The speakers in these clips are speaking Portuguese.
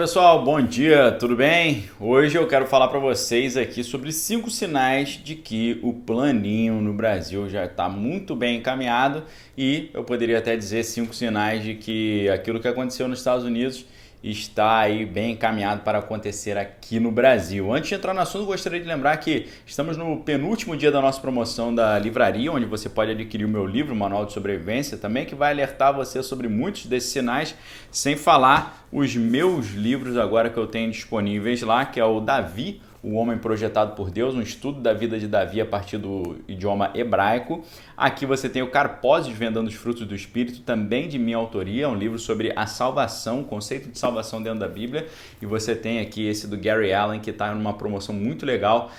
Pessoal, bom dia, tudo bem? Hoje eu quero falar para vocês aqui sobre 5 sinais de que o planinho no Brasil já está muito bem encaminhado e eu poderia até dizer 5 sinais de que aquilo que aconteceu nos Estados Unidos está aí bem encaminhado para acontecer aqui no Brasil. Antes de entrar no assunto, gostaria de lembrar que estamos no penúltimo dia da nossa promoção da livraria, onde você pode adquirir o meu livro, o Manual de Sobrevivência, também que vai alertar você sobre muitos desses sinais, sem falar os meus livros agora que eu tenho disponíveis lá, que é o Davi, o Homem Projetado por Deus, um estudo da vida de Davi a partir do idioma hebraico. Aqui você tem o Carpós Desvendando os Frutos do Espírito, também de minha autoria, um livro sobre a salvação, o conceito de salvação dentro da Bíblia. E você tem aqui esse do Gary Allen, que está numa promoção muito legal,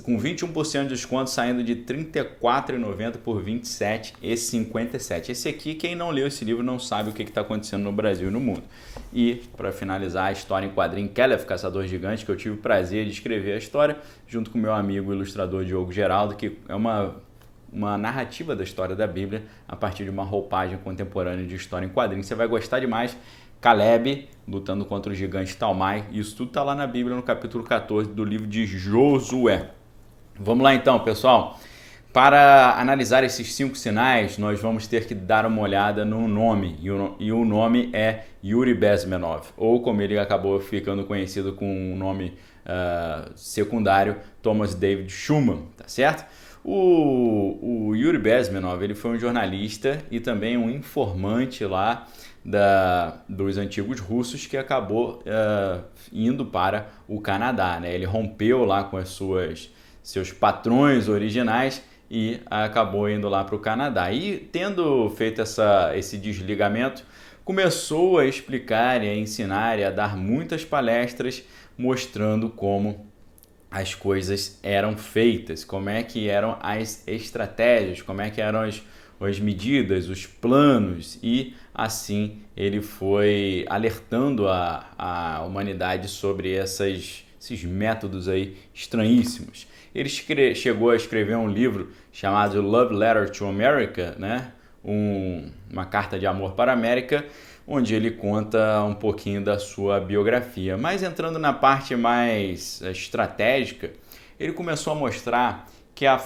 com 21% de desconto, saindo de R$ 34,90 por R$ 27,57. Esse aqui, quem não leu esse livro não sabe o que está acontecendo no Brasil e no mundo. E, para finalizar, a história em quadrinho Kelef, Caçador Gigante, que eu tive o prazer de escrever a história, junto com meu amigo ilustrador Diogo Geraldo, que é uma narrativa da história da Bíblia a partir de uma roupagem contemporânea de história em quadrinho. Você vai gostar demais. Caleb lutando contra o gigante Talmai, isso tudo está lá na Bíblia no capítulo 14 do livro de Josué. Vamos lá então, pessoal. Para analisar esses 5 sinais, nós vamos ter que dar uma olhada no nome, e o nome é Yuri Bezmenov, ou como ele acabou ficando conhecido com um nome secundário, Thomas David Schumann, tá certo? O Yuri Bezmenov, ele foi um jornalista e também um informante lá dos antigos russos que acabou indo para o Canadá, né? Ele rompeu lá com seus patrões originais e acabou indo lá para o Canadá. E tendo feito esse desligamento, começou a explicar e a ensinar e a dar muitas palestras mostrando como as coisas eram feitas, como é que eram as estratégias, como é que eram as medidas, os planos, e assim ele foi alertando a humanidade sobre esses métodos aí estranhíssimos. Ele chegou a escrever um livro chamado Love Letter to America, né? Uma carta de amor para a América, onde ele conta um pouquinho da sua biografia. Mas entrando na parte mais estratégica, ele começou a mostrar que as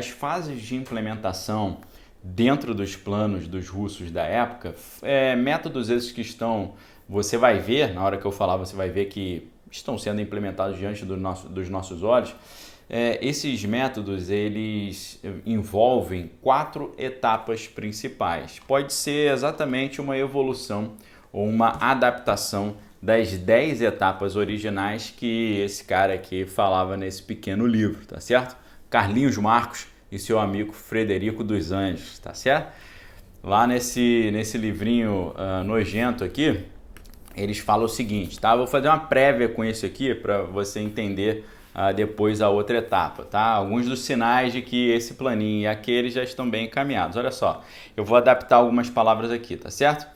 fases de implementação dentro dos planos dos russos da época, métodos esses que você vai ver, na hora que eu falar, você vai ver que estão sendo implementados diante dos nossos olhos. Esses métodos, eles envolvem 4 etapas principais. Pode ser exatamente uma evolução ou uma adaptação das 10 etapas originais que esse cara aqui falava nesse pequeno livro, tá certo? Carlinhos Marcos e seu amigo Frederico dos Anjos, tá certo? Lá nesse livrinho nojento aqui, eles falam o seguinte, tá? Vou fazer uma prévia com isso aqui para você entender depois a outra etapa, tá? Alguns dos sinais de que esse planinho e aquele já estão bem encaminhados. Olha só, eu vou adaptar algumas palavras aqui, tá certo?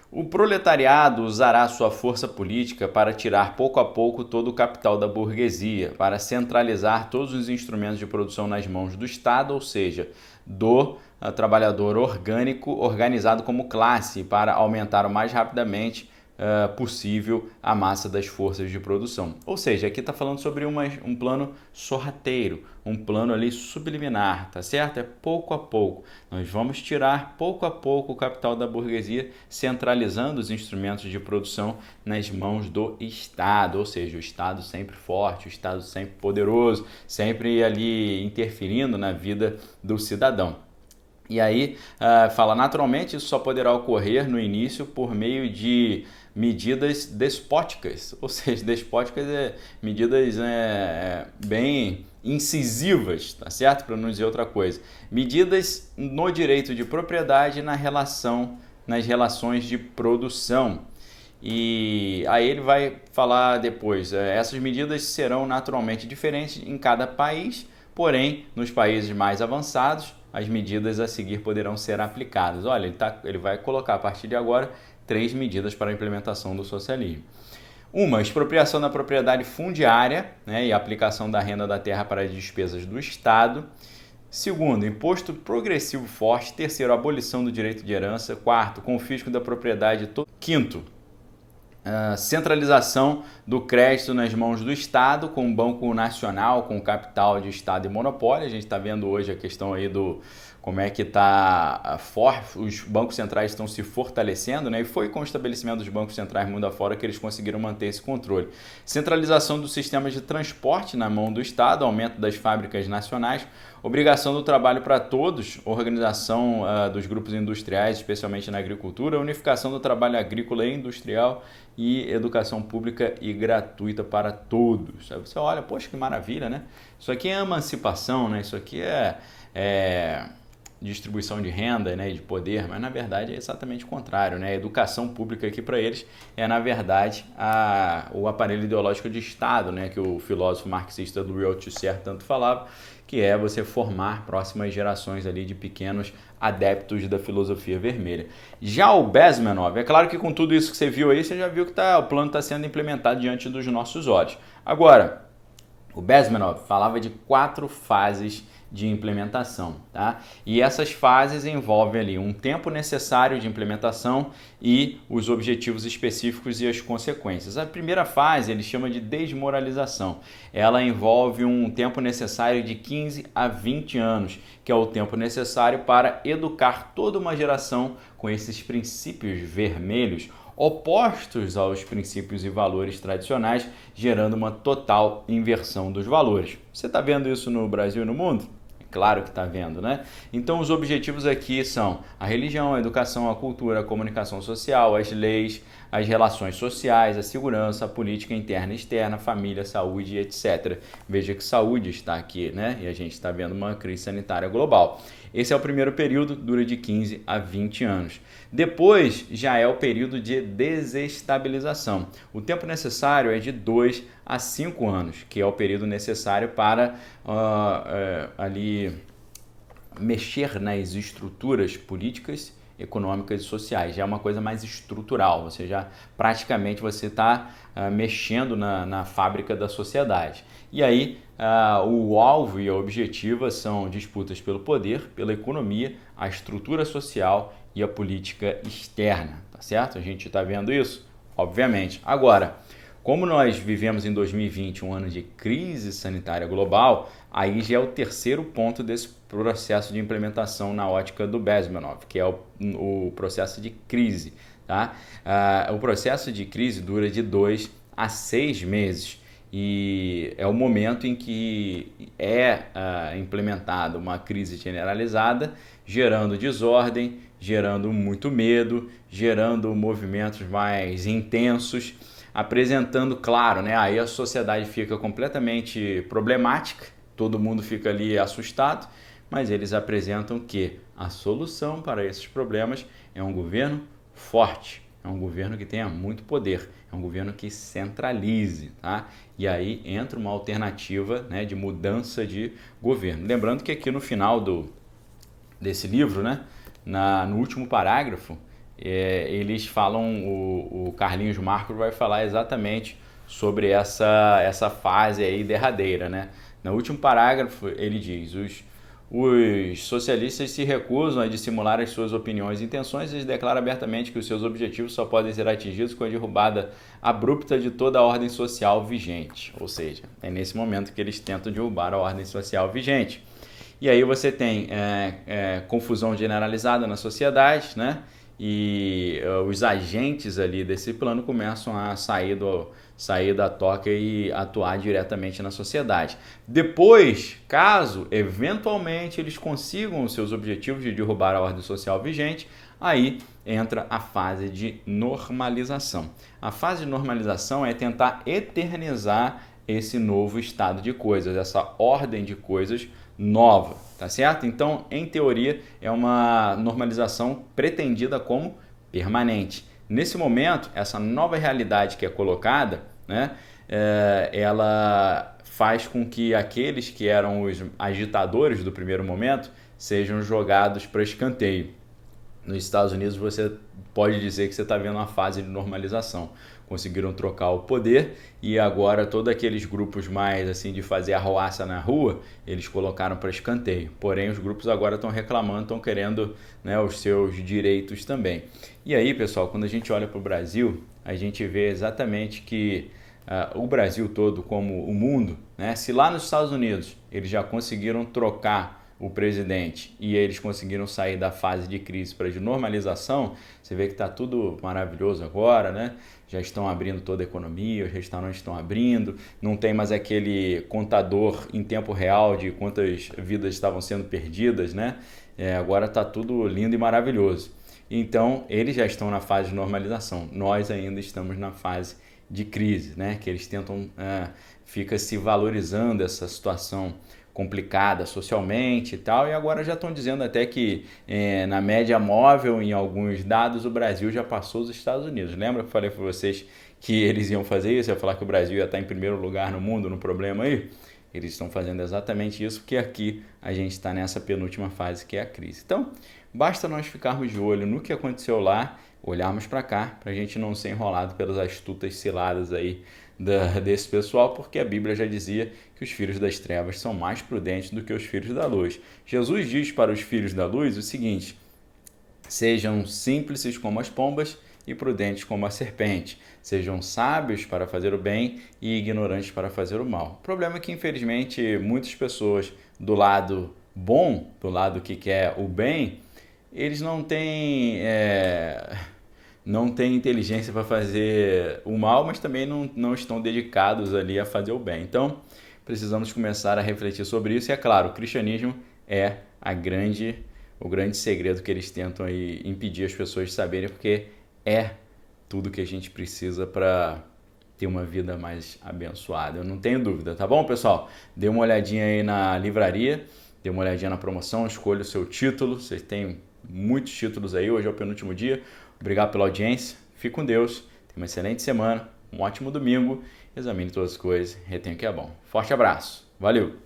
O proletariado usará sua força política para tirar pouco a pouco todo o capital da burguesia, para centralizar todos os instrumentos de produção nas mãos do Estado, ou seja, do trabalhador orgânico organizado como classe, para aumentar o mais rapidamente possível a massa das forças de produção. Ou seja, aqui está falando sobre um plano sorrateiro, um plano ali subliminar, tá certo? É pouco a pouco. Nós vamos tirar pouco a pouco o capital da burguesia, centralizando os instrumentos de produção nas mãos do Estado, ou seja, o Estado sempre forte, o Estado sempre poderoso, sempre ali interferindo na vida do cidadão. E aí, fala, naturalmente, isso só poderá ocorrer no início por meio de medidas despóticas, ou seja, despóticas medidas bem incisivas, tá certo? Para não dizer outra coisa. Medidas no direito de propriedade nas relações de produção. E aí ele vai falar depois, essas medidas serão naturalmente diferentes em cada país, porém, nos países mais avançados, as medidas a seguir poderão ser aplicadas. Olha, ele vai colocar a partir de agora 3 medidas para a implementação do socialismo. Uma, expropriação da propriedade fundiária, né, e aplicação da renda da terra para as despesas do Estado. Segundo, imposto progressivo forte. Terceiro, abolição do direito de herança. Quarto, confisco da propriedade. Quinto, centralização do crédito nas mãos do Estado, com o Banco Nacional, com capital de Estado e monopólio. A gente está vendo hoje a questão aí do como é que está os bancos centrais estão se fortalecendo, né? E foi com o estabelecimento dos bancos centrais mundo afora que eles conseguiram manter esse controle. Centralização dos sistemas de transporte na mão do Estado, aumento das fábricas nacionais, obrigação do trabalho para todos, organização dos grupos industriais, especialmente na agricultura, unificação do trabalho agrícola e industrial e educação pública e gratuita para todos. Aí você olha, poxa, que maravilha, né? Isso aqui é emancipação, né? Isso aqui é distribuição de renda, né, de poder, mas na verdade é exatamente o contrário, né? A educação pública aqui para eles é na verdade o aparelho ideológico de Estado, né, que o filósofo marxista Louis Althusser tanto falava, que é você formar próximas gerações ali de pequenos adeptos da filosofia vermelha. Já o Bezmenov, é claro que com tudo isso que você viu aí, você já viu que o plano está sendo implementado diante dos nossos olhos. Agora, o Bezmenov falava de 4 fases de implementação, tá? E essas fases envolvem ali um tempo necessário de implementação e os objetivos específicos e as consequências. A primeira fase ele chama de desmoralização. Ela envolve um tempo necessário de 15 a 20 anos, que é o tempo necessário para educar toda uma geração com esses princípios vermelhos, opostos aos princípios e valores tradicionais, gerando uma total inversão dos valores. Você está vendo isso no Brasil e no mundo? Claro que está vendo, né? Então os objetivos aqui são a religião, a educação, a cultura, a comunicação social, as leis, as relações sociais, a segurança, a política interna e externa, família, saúde, etc. Veja que saúde está aqui, né? E a gente está vendo uma crise sanitária global. Esse é o primeiro período, dura de 15 a 20 anos. Depois já é o período de desestabilização. O tempo necessário é de 2 a 5 anos, que é o período necessário para ali mexer nas estruturas políticas, econômicas e sociais. Já é uma coisa mais estrutural, você já praticamente você está mexendo na fábrica da sociedade. E aí o alvo e a objetiva são disputas pelo poder, pela economia, a estrutura social e a política externa, tá certo? A gente está vendo isso? Obviamente. Agora, como nós vivemos em 2020 um ano de crise sanitária global, aí já é o terceiro ponto desse processo de implementação na ótica do Bezmenov, que é o processo de crise. Tá? O processo de crise dura de 2 a 6 meses e é o momento em que é implementada uma crise generalizada, gerando desordem, gerando muito medo, gerando movimentos mais intensos, apresentando, claro, né? Aí a sociedade fica completamente problemática, todo mundo fica ali assustado, mas eles apresentam que a solução para esses problemas é um governo forte, é um governo que tenha muito poder, é um governo que centralize, tá? E aí entra uma alternativa, né, de mudança de governo. Lembrando que aqui no final desse livro, né, no último parágrafo, eles falam, o Carlinhos Marcos vai falar exatamente sobre essa fase aí derradeira, né? No último parágrafo ele diz: os socialistas se recusam a dissimular as suas opiniões e intenções e declaram abertamente que os seus objetivos só podem ser atingidos com a derrubada abrupta de toda a ordem social vigente. Ou seja, é nesse momento que eles tentam derrubar a ordem social vigente. E aí você tem confusão generalizada na sociedade, né? E os agentes ali desse plano começam a sair da toca e atuar diretamente na sociedade. Depois, caso eventualmente eles consigam os seus objetivos de derrubar a ordem social vigente, aí entra a fase de normalização. A fase de normalização é tentar eternizar esse novo estado de coisas, essa ordem de coisas nova, tá certo? Então, em teoria, é uma normalização pretendida como permanente. Nesse momento, essa nova realidade que é colocada, né, ela faz com que aqueles que eram os agitadores do primeiro momento sejam jogados para escanteio. Nos Estados Unidos, você pode dizer que você está vendo uma fase de normalização. Conseguiram trocar o poder e agora todos aqueles grupos mais assim de fazer arruaça na rua, eles colocaram para escanteio. Porém, os grupos agora estão reclamando, estão querendo, né, os seus direitos também. E aí, pessoal, quando a gente olha para o Brasil, a gente vê exatamente que o Brasil todo, como o mundo, né? Se lá nos Estados Unidos eles já conseguiram trocar o presidente e eles conseguiram sair da fase de crise para de normalização, você vê que está tudo maravilhoso agora, né? Já estão abrindo toda a economia, os restaurantes estão abrindo, não tem mais aquele contador em tempo real de quantas vidas estavam sendo perdidas, né? Agora está tudo lindo e maravilhoso. Então, eles já estão na fase de normalização, nós ainda estamos na fase de crise, né? Que eles tentam, fica se valorizando essa situação complicada socialmente e tal, e agora já estão dizendo até que na média móvel, em alguns dados, o Brasil já passou os Estados Unidos. Lembra que eu falei para vocês que eles iam fazer isso? Eu ia falar que o Brasil ia estar em primeiro lugar no mundo no problema aí? Eles estão fazendo exatamente isso, porque aqui a gente está nessa penúltima fase que é a crise. Então, basta nós ficarmos de olho no que aconteceu lá, olharmos para cá, para a gente não ser enrolado pelas astutas ciladas aí desse pessoal, porque a Bíblia já dizia que os filhos das trevas são mais prudentes do que os filhos da luz. Jesus diz para os filhos da luz o seguinte: sejam simples como as pombas e prudentes como a serpente. Sejam sábios para fazer o bem e ignorantes para fazer o mal. O problema é que, infelizmente, muitas pessoas do lado bom, do lado que quer o bem, eles não têm inteligência para fazer o mal, mas também não estão dedicados ali a fazer o bem. Então, precisamos começar a refletir sobre isso. E é claro, o cristianismo é o grande segredo que eles tentam aí impedir as pessoas de saberem, porque é tudo que a gente precisa para ter uma vida mais abençoada. Eu não tenho dúvida, tá bom, pessoal? Dê uma olhadinha aí na livraria, dê uma olhadinha na promoção, escolha o seu título. Vocês têm muitos títulos aí, hoje é o penúltimo dia. Obrigado pela audiência, fique com Deus, tenha uma excelente semana, um ótimo domingo, examine todas as coisas, retenha o que é bom. Forte abraço, valeu!